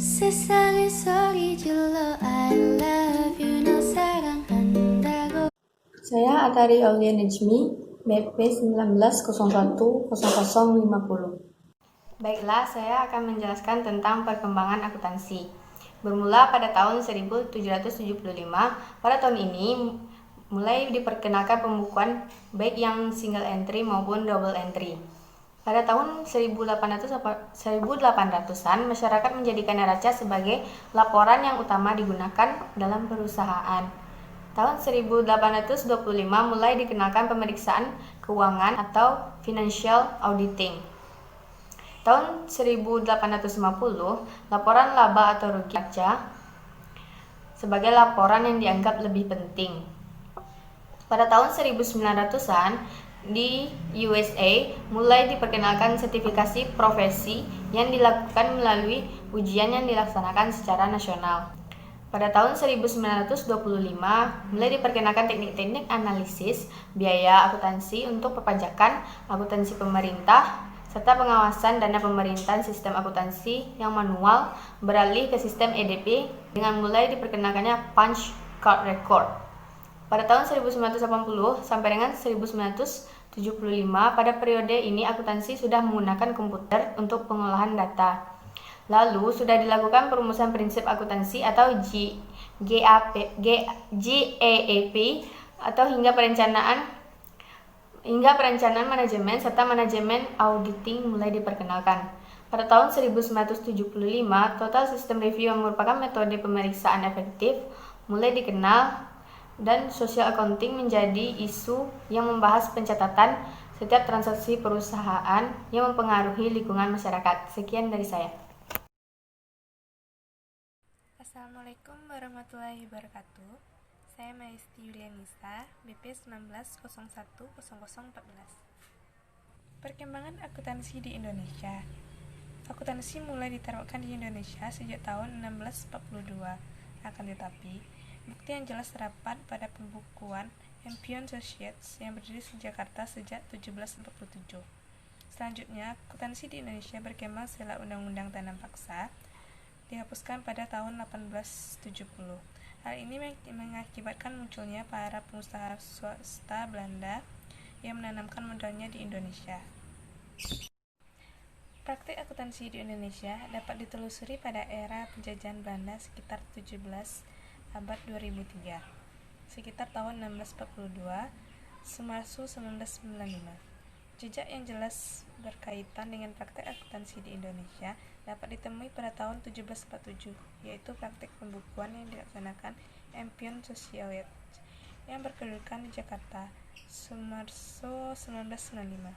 세상의 소리 질러 I love you 너 사랑한다고. Saya Atari Aulia Najmi, BP 19010050. Baiklah, saya akan menjelaskan tentang perkembangan akuntansi. Bermula pada tahun 1775, pada tahun ini mulai diperkenalkan pembukuan baik yang single entry maupun double entry. Pada tahun 1800-an, masyarakat menjadikan neraca sebagai laporan yang utama digunakan dalam perusahaan. Tahun 1825 mulai dikenalkan pemeriksaan keuangan atau financial auditing. Tahun 1850, laporan laba atau rugi neraca sebagai laporan yang dianggap lebih penting. Pada tahun 1900-an, di USA mulai diperkenalkan sertifikasi profesi yang dilakukan melalui ujian yang dilaksanakan secara nasional. Pada tahun 1925 mulai diperkenalkan teknik-teknik analisis biaya akuntansi untuk perpajakan, akuntansi pemerintah, serta pengawasan dana pemerintahan. Sistem akuntansi yang manual beralih ke sistem EDP dengan mulai diperkenalkannya punch card record. Pada tahun 1980 sampai dengan 1975, pada periode ini akuntansi sudah menggunakan komputer untuk pengolahan data. Lalu sudah dilakukan perumusan prinsip akuntansi atau GAAP atau hingga perencanaan manajemen serta manajemen auditing mulai diperkenalkan. Pada tahun 1975, total system review yang merupakan metode pemeriksaan efektif mulai dikenal dan social accounting menjadi isu yang membahas pencatatan setiap transaksi perusahaan yang mempengaruhi lingkungan masyarakat. Sekian dari saya. Assalamualaikum warahmatullahi wabarakatuh. Saya Maisti Yulianisa, BP 19010014. Perkembangan akuntansi di Indonesia. Akuntansi mulai diterapkan di Indonesia sejak tahun 1642. Akan tetapi, bukti yang jelas terdapat pada pembukuan Empion Associates yang berdiri di Jakarta sejak 1747. Selanjutnya, akuntansi di Indonesia berkembang setelah Undang-Undang Tanah Paksa dihapuskan pada tahun 1870. Hal ini mengakibatkan munculnya para pengusaha swasta Belanda yang menanamkan modalnya di Indonesia. Praktik akuntansi di Indonesia dapat ditelusuri pada era penjajahan Belanda sekitar 17 abad 2003, sekitar tahun 1642, Sumarso 1995. Jejak yang jelas berkaitan dengan praktek akuntansi di Indonesia dapat ditemui pada tahun 1747, yaitu praktek pembukuan yang dilaksanakan Empion Associates yang berkedudukan di Jakarta, Sumarso 1995.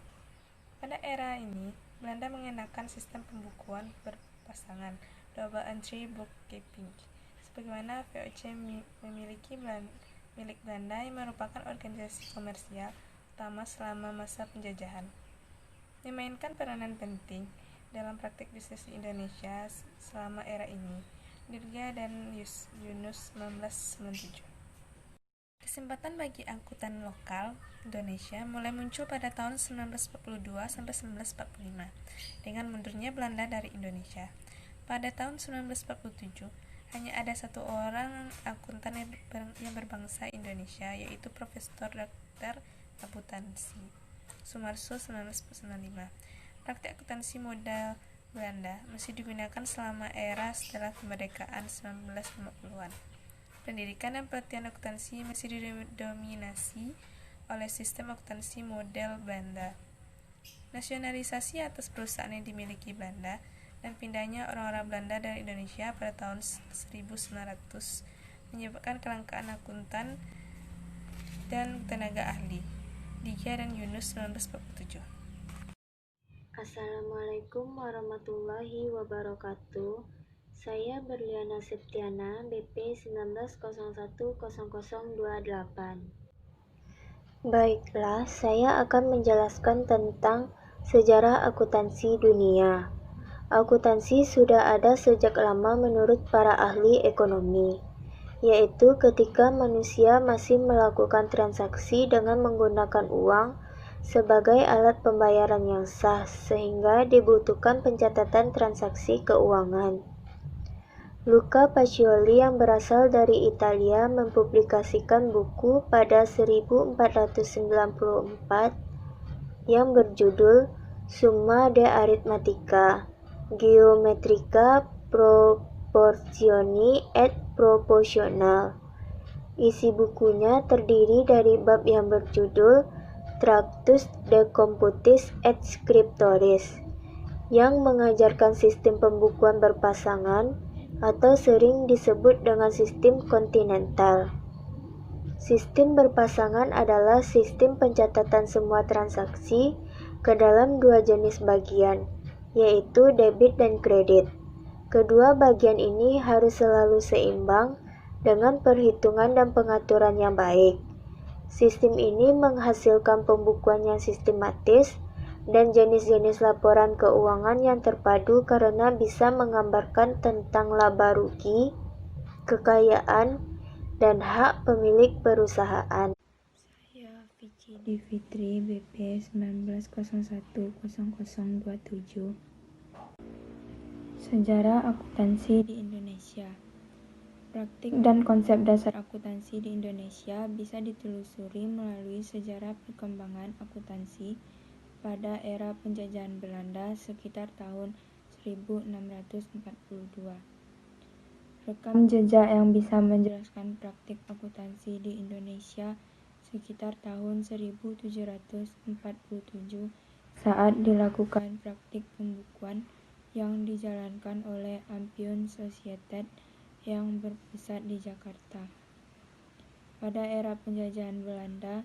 Pada era ini, Belanda mengenakan sistem pembukuan berpasangan, double entry bookkeeping, sebagaimana VOC milik Belanda yang merupakan organisasi komersial utama selama masa penjajahan, memainkan peranan penting dalam praktik bisnis di Indonesia selama era ini. Dirga dan Yunus 1997. Kesempatan bagi angkutan lokal Indonesia mulai muncul pada tahun 1942 sampai 1945 dengan mundurnya Belanda dari Indonesia. Pada tahun 1947 hanya ada satu orang akuntan yang berbangsa Indonesia, yaitu Profesor Dr. Akuntansi Sumarso 1995. Praktik akuntansi model Belanda masih digunakan selama era setelah kemerdekaan 1950-an. Pendidikan dan pelatihan akuntansi masih didominasi oleh sistem akuntansi model Belanda. Nasionalisasi atas perusahaan yang dimiliki Belanda dan pindahnya orang-orang Belanda dari Indonesia pada tahun 1900 menyebabkan kelangkaan akuntan dan tenaga ahli. Dirga dan Yunus 1947. Assalamualaikum warahmatullahi wabarakatuh. Saya Berliana Septiana, BP 19010028. Baiklah, saya akan menjelaskan tentang sejarah akuntansi dunia. Akuntansi sudah ada sejak lama menurut para ahli ekonomi, yaitu ketika manusia masih melakukan transaksi dengan menggunakan uang sebagai alat pembayaran yang sah, sehingga dibutuhkan pencatatan transaksi keuangan. Luca Pacioli yang berasal dari Italia mempublikasikan buku pada 1494 yang berjudul Summa de Arithmetica, Geometrica Proportioni et Proportional. Isi bukunya terdiri dari bab yang berjudul Tractus de Computis et Scriptoris, yang mengajarkan sistem pembukuan berpasangan atau sering disebut dengan sistem kontinental. Sistem berpasangan adalah sistem pencatatan semua transaksi ke dalam dua jenis bagian, yaitu debit dan kredit. Kedua bagian ini harus selalu seimbang dengan perhitungan dan pengaturan yang baik. Sistem ini menghasilkan pembukuan yang sistematis dan jenis-jenis laporan keuangan yang terpadu karena bisa menggambarkan tentang laba rugi, kekayaan, dan hak pemilik perusahaan. Saya Vici Divitri, BP 19010027. Sejarah akuntansi di Indonesia. Praktik dan konsep dasar akuntansi di Indonesia bisa ditelusuri melalui sejarah perkembangan akuntansi pada era penjajahan Belanda sekitar tahun 1642. Rekam jejak yang bisa menjelaskan praktik akuntansi di Indonesia sekitar tahun 1747 saat dilakukan praktik pembukuan yang dijalankan oleh Ampion Societat yang berpusat di Jakarta. Pada era penjajahan Belanda,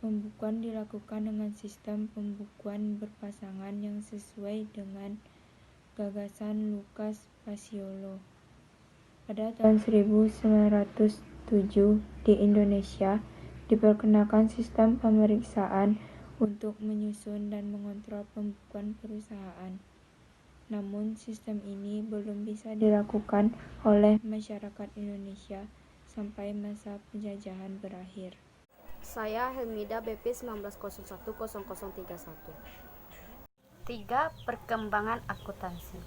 pembukuan dilakukan dengan sistem pembukuan berpasangan yang sesuai dengan gagasan Lucas Paciolo. Pada tahun 1907 di Indonesia diperkenalkan sistem pemeriksaan untuk menyusun dan mengontrol pembukuan perusahaan. Namun sistem ini belum bisa dilakukan oleh masyarakat Indonesia sampai masa penjajahan berakhir. Saya Helmida BP 19010031. 3. Perkembangan akuntansi.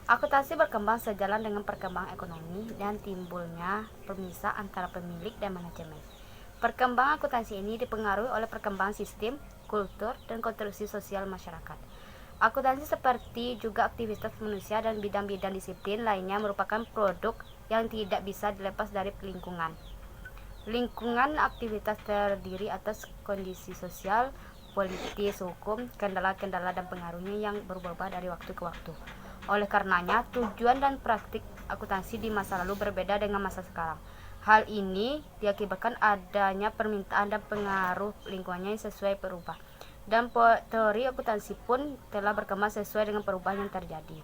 Akuntansi berkembang sejalan dengan perkembangan ekonomi dan timbulnya pemisah antara pemilik dan manajemen. Perkembangan akuntansi ini dipengaruhi oleh perkembangan sistem, kultur, dan konstruksi sosial masyarakat. Akuntansi seperti juga aktivitas manusia dan bidang-bidang disiplin lainnya merupakan produk yang tidak bisa dilepas dari lingkungan. Lingkungan aktivitas terdiri atas kondisi sosial, politis, hukum, kendala-kendala dan pengaruhnya yang berubah dari waktu ke waktu. Oleh karenanya, tujuan dan praktik akuntansi di masa lalu berbeda dengan masa sekarang. Hal ini diakibatkan adanya permintaan dan pengaruh lingkungannya yang sesuai berubah. Dan teori akuntansi pun telah berkembang sesuai dengan perubahan yang terjadi.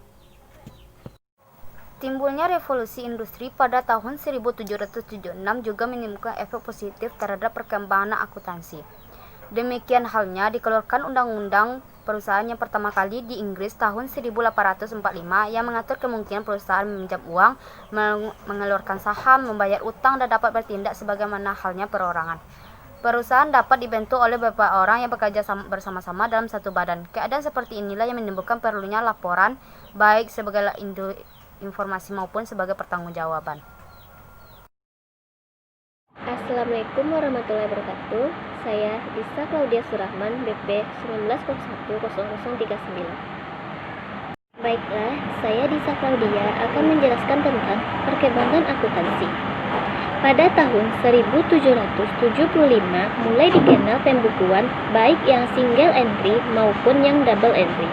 Timbulnya revolusi industri pada tahun 1776 juga menimbulkan efek positif terhadap perkembangan akuntansi. Demikian halnya dikeluarkan Undang-Undang Perusahaan yang pertama kali di Inggris tahun 1845 yang mengatur kemungkinan perusahaan meminjam uang, mengeluarkan saham, membayar utang, dan dapat bertindak sebagaimana halnya perorangan. Perusahaan dapat dibentuk oleh beberapa orang yang bekerja bersama-sama dalam satu badan. Keadaan seperti inilah yang menimbulkan perlunya laporan, baik sebagai informasi maupun sebagai pertanggungjawaban. Assalamualaikum warahmatullahi wabarakatuh. Saya Disa Claudia Surahman, BP 19010039. Baiklah, saya Disa Claudia akan menjelaskan tentang perkembangan akuntansi. Pada tahun 1775 mulai dikenal pembukuan baik yang single entry maupun yang double entry.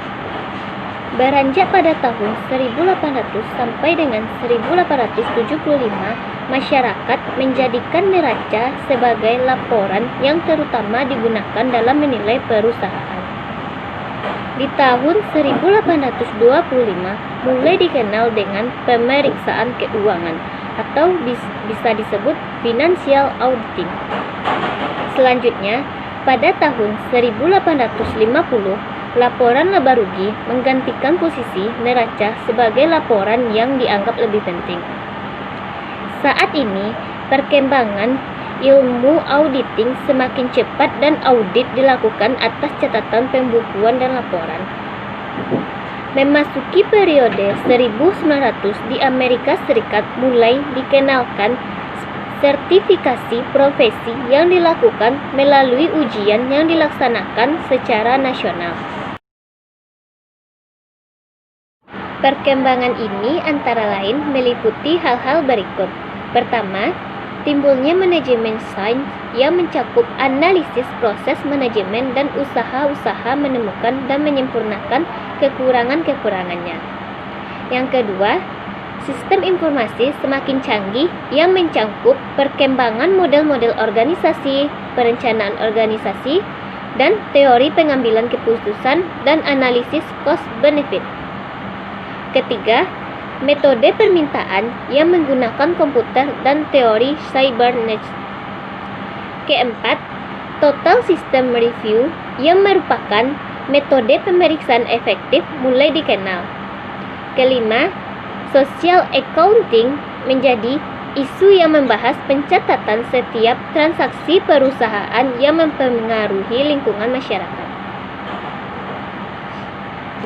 Beranjak pada tahun 1800 sampai dengan 1875, masyarakat menjadikan neraca sebagai laporan yang terutama digunakan dalam menilai perusahaan. Di tahun 1825 mulai dikenal dengan pemeriksaan keuangan atau bisa disebut financial auditing. Selanjutnya, pada tahun 1850, laporan laba rugi menggantikan posisi neraca sebagai laporan yang dianggap lebih penting. Saat ini, perkembangan ilmu auditing semakin cepat dan audit dilakukan atas catatan pembukuan dan laporan. Memasuki periode 1900 di Amerika Serikat mulai dikenalkan sertifikasi profesi yang dilakukan melalui ujian yang dilaksanakan secara nasional. Perkembangan ini antara lain meliputi hal-hal berikut. Pertama, timbulnya manajemen sains yang mencakup analisis proses manajemen dan usaha-usaha menemukan dan menyempurnakan kekurangan-kekurangannya. Yang kedua, sistem informasi semakin canggih yang mencakup perkembangan model-model organisasi, perencanaan organisasi, dan teori pengambilan keputusan dan analisis cost-benefit. Ketiga, metode permintaan yang menggunakan komputer dan teori cybernetic. Keempat, total system review yang merupakan metode pemeriksaan efektif mulai dikenal. Kelima, social accounting menjadi isu yang membahas pencatatan setiap transaksi perusahaan yang mempengaruhi lingkungan masyarakat.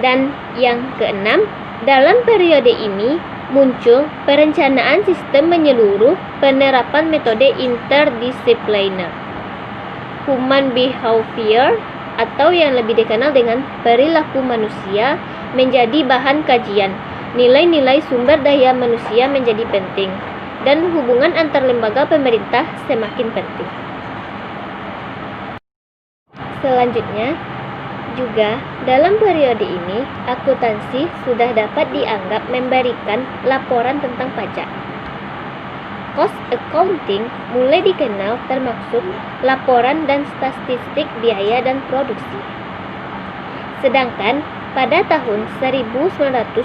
Dan yang keenam, dalam periode ini muncul perencanaan sistem menyeluruh, penerapan metode interdisipliner, human behavior atau yang lebih dikenal dengan perilaku manusia menjadi bahan kajian. Nilai-nilai sumber daya manusia menjadi penting dan hubungan antar lembaga pemerintah semakin penting. Selanjutnya, juga dalam periode ini, akuntansi sudah dapat dianggap memberikan laporan tentang pajak. Cost accounting mulai dikenal termasuk laporan dan statistik biaya dan produksi. Sedangkan pada tahun 1925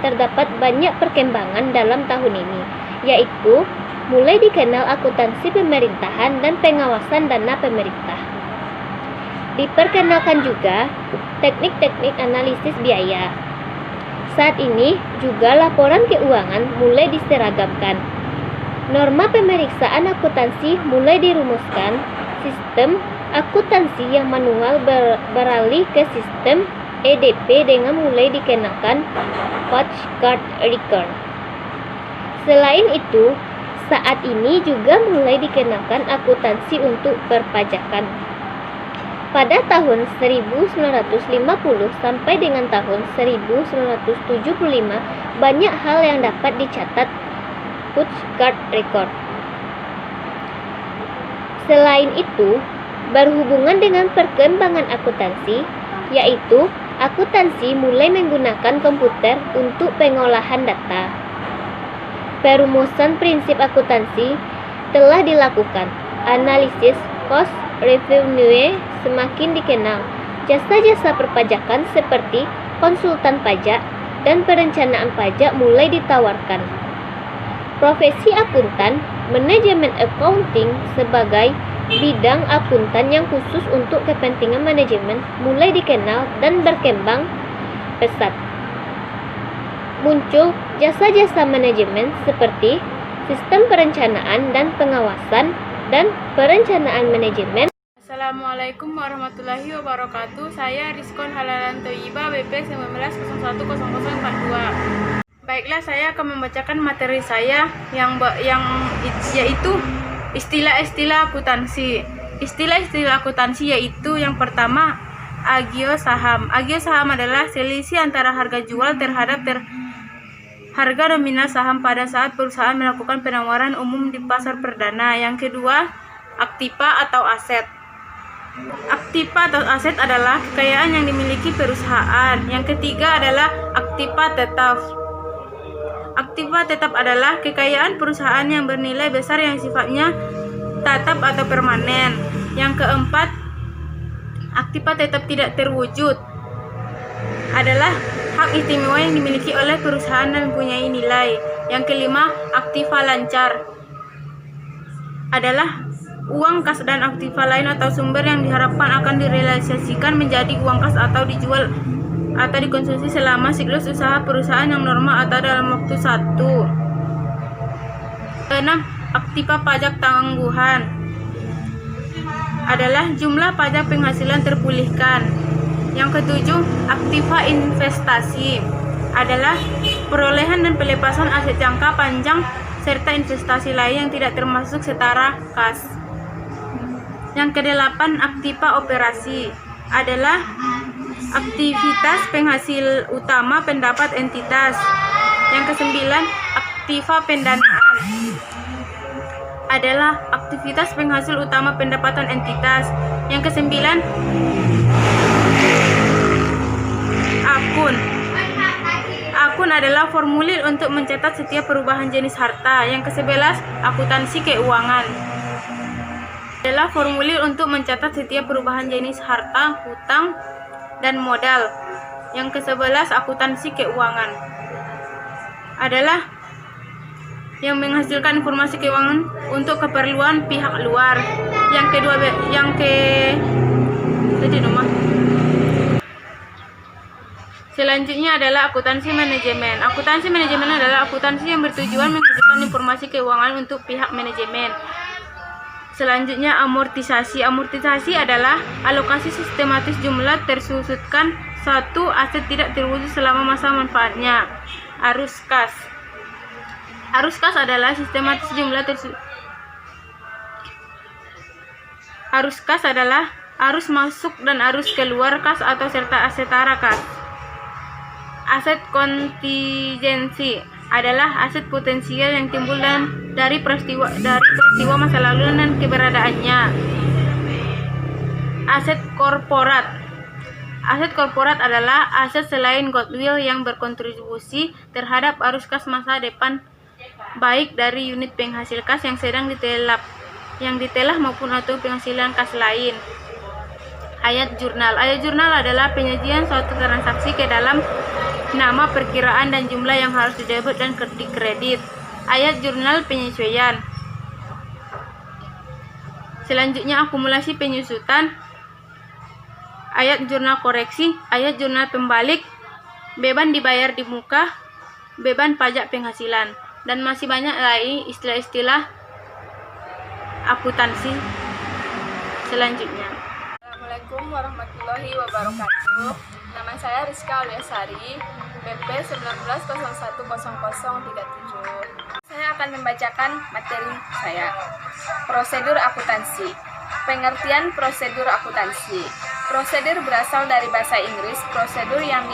terdapat banyak perkembangan dalam tahun ini, yaitu mulai dikenal akuntansi pemerintahan dan pengawasan dana pemerintah. Diperkenalkan juga teknik-teknik analisis biaya. Saat ini juga laporan keuangan mulai diseragamkan. Norma pemeriksaan akuntansi mulai dirumuskan. Sistem akuntansi yang manual beralih ke sistem EDP dengan mulai dikenakan Patch Card Record. Selain itu, saat ini juga mulai dikenakan akuntansi untuk perpajakan. Pada tahun 1950 sampai dengan tahun 1975, banyak hal yang dapat dicatat Patch Card Record. Selain itu, berhubungan dengan perkembangan akuntansi, yaitu akuntansi mulai menggunakan komputer untuk pengolahan data. Perumusan prinsip akuntansi telah dilakukan. Analisis cost revenue semakin dikenal. Jasa-jasa perpajakan seperti konsultan pajak dan perencanaan pajak mulai ditawarkan. Profesi akuntan, manajemen accounting sebagai bidang akuntan yang khusus untuk kepentingan manajemen mulai dikenal dan berkembang pesat. Muncul jasa-jasa manajemen seperti sistem perencanaan dan pengawasan dan perencanaan manajemen. Assalamualaikum warahmatullahi wabarakatuh. Saya Rizkon Halalan Toyiba, BP 19010042. Baiklah, saya akan membacakan materi saya yang yaitu istilah-istilah akuntansi. Istilah-istilah akuntansi yaitu yang pertama, agio saham. Agio saham adalah selisih antara harga jual terhadap harga nominal saham pada saat perusahaan melakukan penawaran umum di pasar perdana. Yang kedua, aktiva atau aset. Aktiva atau aset adalah kekayaan yang dimiliki perusahaan. Yang ketiga adalah aktiva tetap. Aktiva tetap adalah kekayaan perusahaan yang bernilai besar yang sifatnya tetap atau permanen. Yang keempat, aktiva tetap tidak terwujud adalah hak istimewa yang dimiliki oleh perusahaan dan mempunyai nilai. Yang kelima, aktiva lancar adalah uang kas dan aktiva lain atau sumber yang diharapkan akan direalisasikan menjadi uang kas atau dijual atau dikonsumsi selama siklus usaha perusahaan yang normal atau dalam waktu satu. 6. Aktiva pajak tangguhan adalah jumlah pajak penghasilan terpulihkan. Yang ketujuh, aktiva investasi adalah perolehan dan pelepasan aset jangka panjang serta investasi lain yang tidak termasuk setara kas. Yang kedelapan, aktiva operasi adalah aktivitas penghasil utama pendapat entitas. Yang kesembilan, aktiva pendanaan adalah aktivitas penghasil utama pendapatan entitas. Yang kesembilan, akun. Akun adalah formulir untuk mencatat setiap perubahan jenis harta. Yang ke-11, akuntansi keuangan adalah formulir untuk mencatat setiap perubahan jenis harta, hutang, dan modal. Yang ke-11, akuntansi keuangan adalah yang menghasilkan informasi keuangan untuk keperluan pihak luar. Selanjutnya adalah akuntansi manajemen. Akuntansi manajemen adalah akuntansi yang bertujuan menghasilkan informasi keuangan untuk pihak manajemen. Selanjutnya amortisasi. Amortisasi adalah alokasi sistematis jumlah tersusutkan satu aset tidak terwujud selama masa manfaatnya. Arus kas. Arus kas adalah sistematis jumlah Arus kas adalah arus masuk dan arus keluar kas atau serta setara kas. Aset kontingensi adalah aset potensial yang timbul dari peristiwa masa lalu dan keberadaannya. Aset korporat. Aset korporat adalah aset selain goodwill yang berkontribusi terhadap arus kas masa depan baik dari unit penghasil kas yang sedang ditelah maupun atau penghasilan kas lain. Ayat jurnal. Ayat jurnal adalah penyajian suatu transaksi ke dalam nama, perkiraan, dan jumlah yang harus didebit dan dikredit. Ayat jurnal penyesuaian. Selanjutnya akumulasi penyusutan. Ayat jurnal koreksi. Ayat jurnal pembalik. Beban dibayar di muka. Beban pajak penghasilan. Dan masih banyak lagi istilah-istilah akuntansi selanjutnya. Assalamualaikum warahmatullahi wabarakatuh. Nama saya Rizka Auliasari, BP 19010037. Saya akan membacakan materi saya. Prosedur akuntansi. Pengertian prosedur akuntansi. Prosedur berasal dari bahasa Inggris, prosedur yang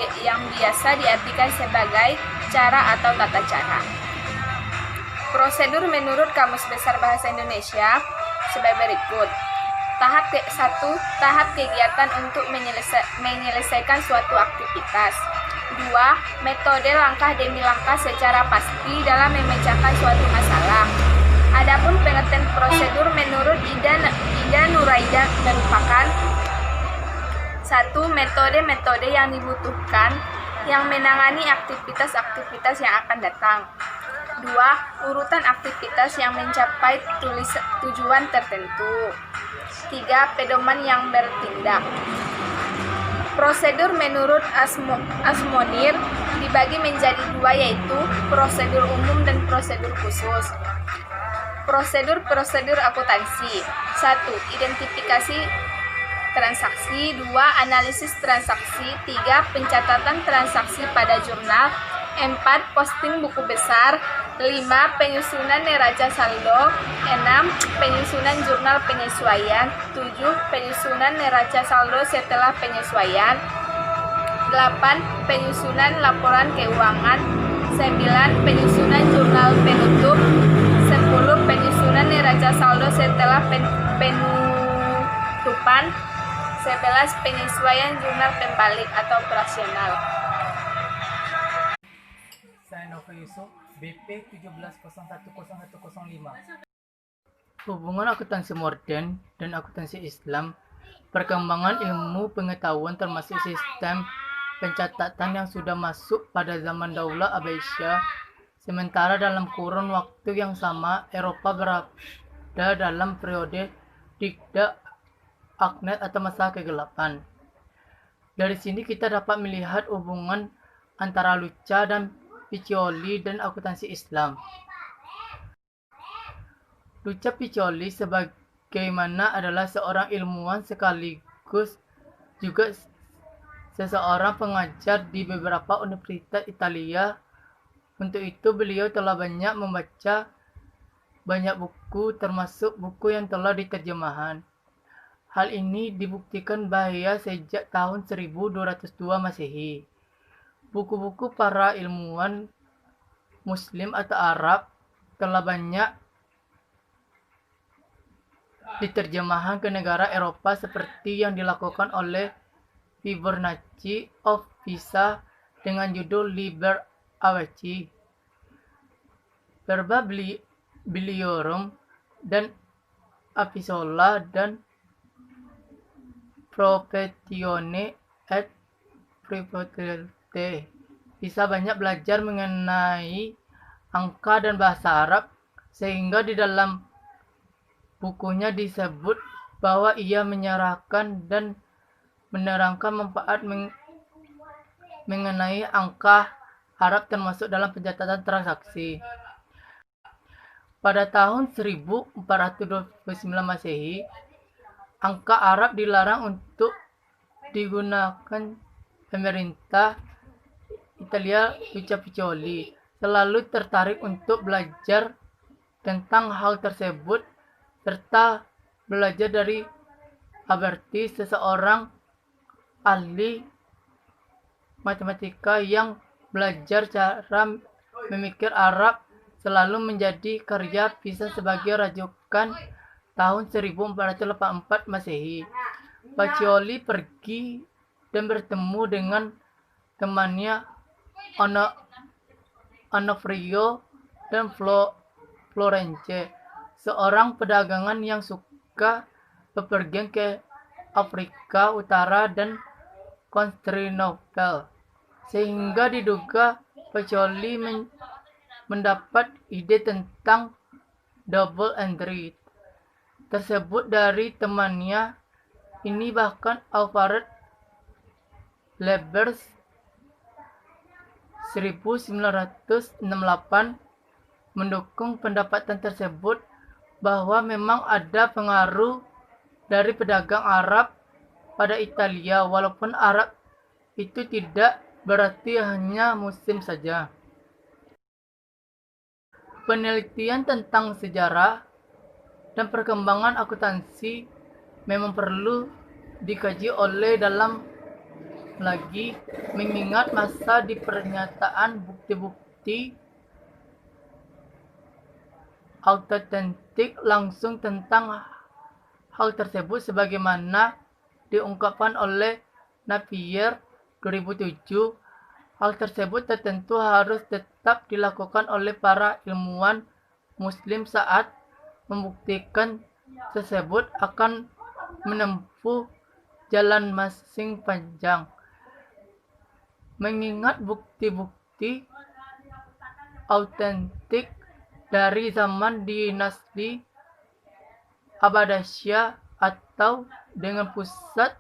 biasa diartikan sebagai cara atau tata cara. Prosedur menurut Kamus Besar Bahasa Indonesia sebagai berikut. Tahap 1. Tahap kegiatan untuk menyelesaikan suatu aktivitas. 2. Metode langkah demi langkah secara pasti dalam memecahkan suatu masalah. Adapun pengertian prosedur menurut Ida Nuraida merupakan 1. Metode-metode yang dibutuhkan yang menangani aktivitas-aktivitas yang akan datang. 2. Urutan aktivitas yang mencapai tujuan tertentu. 3. Pedoman yang bertindak. Prosedur menurut Asmonir dibagi menjadi dua, yaitu prosedur umum dan prosedur khusus. Prosedur akuntansi. 1. Identifikasi transaksi. 2. Analisis transaksi. 3. Pencatatan transaksi pada jurnal. 4. Posting buku besar. 5. Penyusunan neraca saldo. 6. Penyusunan jurnal penyesuaian. 7. Penyusunan neraca saldo setelah penyesuaian. 8. Penyusunan laporan keuangan. 9. Penyusunan jurnal penutup. 10. Penyusunan neraca saldo setelah penutupan. 11. Penyesuaian jurnal pembalik atau operasional. Saya Nova Yusuf, BP 17010105. Hubungan akuntansi modern dan akuntansi Islam. Perkembangan ilmu pengetahuan termasuk sistem pencatatan yang sudah masuk pada zaman Daulah Abbasiyah, sementara dalam kurun waktu yang sama Eropa berada dalam periode Dikta Agnes atau masa kegelapan. Dari sini kita dapat melihat hubungan antara Luca dan Piccioli dan akuntansi Islam. Luca Piccioli sebagaimana adalah seorang ilmuwan sekaligus juga seseorang pengajar di beberapa universitas Italia. Untuk itu beliau telah banyak membaca banyak buku, termasuk buku yang telah diterjemahkan. Hal ini dibuktikan bahaya sejak tahun 1202 Masehi. Buku-buku para ilmuwan Muslim atau Arab telah banyak diterjemahkan ke negara Eropa seperti yang dilakukan oleh Fibonacci of Pisa dengan judul Liber Abaci, Verba Biliorum, dan Epistola dan Professione et Private. Bisa banyak belajar mengenai angka dan bahasa Arab, sehingga di dalam bukunya disebut bahwa ia menyerahkan dan menerangkan manfaat mengenai angka Arab termasuk dalam pencatatan transaksi. Pada tahun 1429 Masehi, angka Arab dilarang untuk digunakan pemerintah Italia. Luca Pacioli selalu tertarik untuk belajar tentang hal tersebut serta belajar dari Alberti, seseorang ahli matematika yang belajar cara memikir Arab. Selalu menjadi karya Pisa sebagai rujukan tahun 1484 Masehi. Pacioli pergi dan bertemu dengan temannya Onofrio dan Florence, seorang pedagangan yang suka bepergian ke Afrika Utara dan Konstantinopel, sehingga diduga Pacioli mendapat ide tentang double entry tersebut dari temannya ini. Bahkan Alfred Lebers 1968 mendukung pendapatan tersebut bahwa memang ada pengaruh dari pedagang Arab pada Italia, walaupun Arab itu tidak berarti hanya Muslim saja. Penelitian tentang sejarah dan perkembangan akuntansi memang perlu dikaji oleh dalam lagi, mengingat masa di pernyataan bukti-bukti autentik langsung tentang hal tersebut sebagaimana diungkapkan oleh Napier 2007. Hal tersebut tertentu harus tetap dilakukan oleh para ilmuwan Muslim saat membuktikan tersebut akan menempuh jalan masing panjang. Mengingat bukti-bukti autentik dari zaman dinasti Abbasiyah atau dengan pusat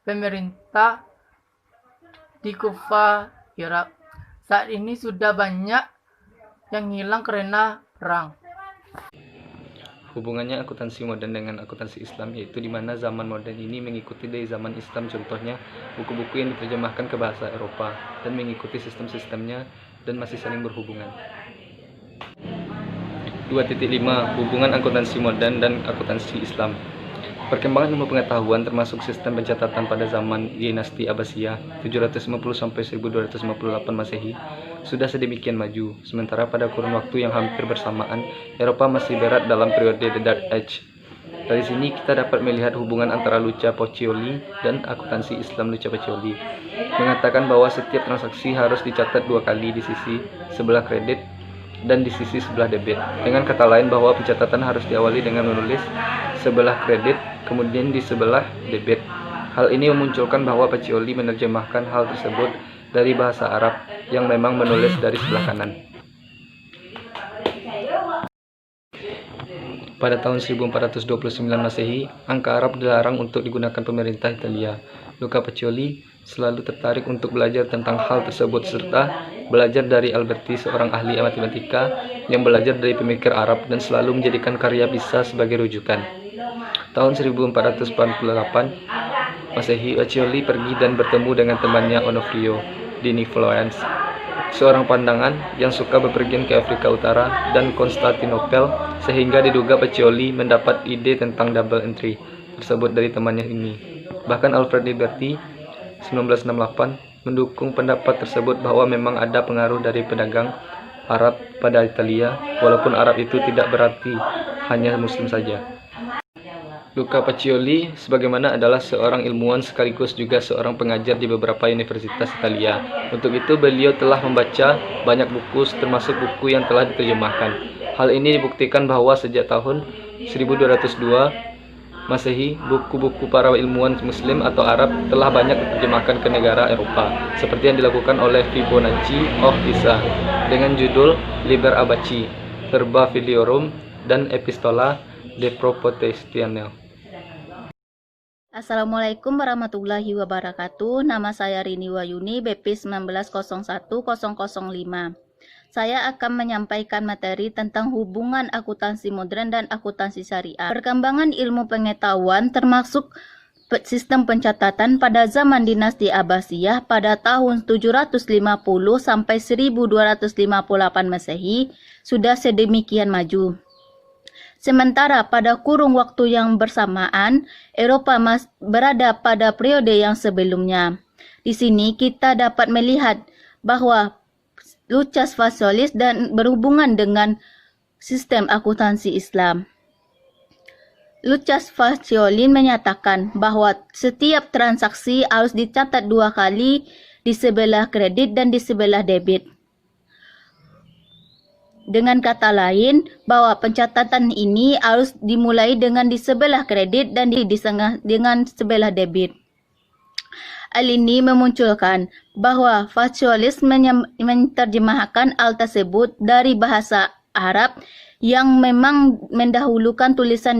pemerintah di Kufa, Irak, saat ini sudah banyak yang hilang karena perang. Hubungannya akuntansi modern dengan akuntansi Islam, yaitu di mana zaman modern ini mengikuti dari zaman Islam, contohnya buku-buku yang diterjemahkan ke bahasa Eropa dan mengikuti sistem-sistemnya dan masih saling berhubungan. 2.5 Hubungan akuntansi modern dan akuntansi Islam. Perkembangan ilmu pengetahuan termasuk sistem pencatatan pada zaman dinasti Abbasiyah 750-1258 Masehi sudah sedemikian maju, sementara pada kurun waktu yang hampir bersamaan Eropa masih berat dalam periode The Dark Age. Dari sini kita dapat melihat hubungan antara Luca Pacioli dan akuntansi Islam. Luca Pacioli mengatakan bahwa setiap transaksi harus dicatat dua kali di sisi sebelah kredit dan di sisi sebelah debit. Dengan kata lain bahwa pencatatan harus diawali dengan menulis sebelah kredit kemudian di sebelah debit. Hal ini memunculkan bahwa Pacioli menerjemahkan hal tersebut dari bahasa Arab yang memang menulis dari sebelah kanan. Pada tahun 1429 Masehi, angka Arab dilarang untuk digunakan pemerintah Italia. Luca Pacioli selalu tertarik untuk belajar tentang hal tersebut serta belajar dari Alberti, seorang ahli matematika yang belajar dari pemikir Arab dan selalu menjadikan karya Pisa sebagai rujukan. Tahun 1448, Masehi, Pacioli pergi dan bertemu dengan temannya Onofrio di New Florence, seorang pandangan yang suka bepergian ke Afrika Utara dan Konstantinopel, sehingga diduga Pacioli mendapat ide tentang double entry tersebut dari temannya ini. Bahkan Alfred Liberty 1968 mendukung pendapat tersebut bahwa memang ada pengaruh dari pedagang Arab pada Italia, walaupun Arab itu tidak berarti hanya Muslim saja. Luca Pacioli sebagaimana adalah seorang ilmuwan sekaligus juga seorang pengajar di beberapa universitas Italia. Untuk itu beliau telah membaca banyak buku termasuk buku yang telah diterjemahkan. Hal ini dibuktikan bahwa sejak tahun 1202 Masehi, buku-buku para ilmuwan Muslim atau Arab telah banyak diterjemahkan ke negara Eropa, seperti yang dilakukan oleh Fibonacci of Pisa dengan judul Liber Abaci, Verba Filiorum, dan Epistola de Propositionel. Assalamualaikum warahmatullahi wabarakatuh. Nama saya Rini Wayuni, BP 19010005. Saya akan menyampaikan materi tentang hubungan akuntansi modern dan akuntansi syariah. Perkembangan ilmu pengetahuan termasuk sistem pencatatan pada zaman dinasti Abbasiyah pada tahun 750 sampai 1258 Masehi sudah sedemikian maju. Sementara pada kurung waktu yang bersamaan, Eropa berada pada periode yang sebelumnya. Di sini kita dapat melihat bahwa Lucius Pacioli dan berhubungan dengan sistem akuntansi Islam. Lucius Pacioli menyatakan bahwa setiap transaksi harus dicatat 2 kali di sebelah kredit dan di sebelah debit. Dengan kata lain, bahwa pencatatan ini harus dimulai dengan di sebelah kredit dan dengan sebelah debit. Hal ini memunculkan bahwa Pacioli menerjemahkan hal tersebut dari bahasa Arab yang memang mendahulukan tulisan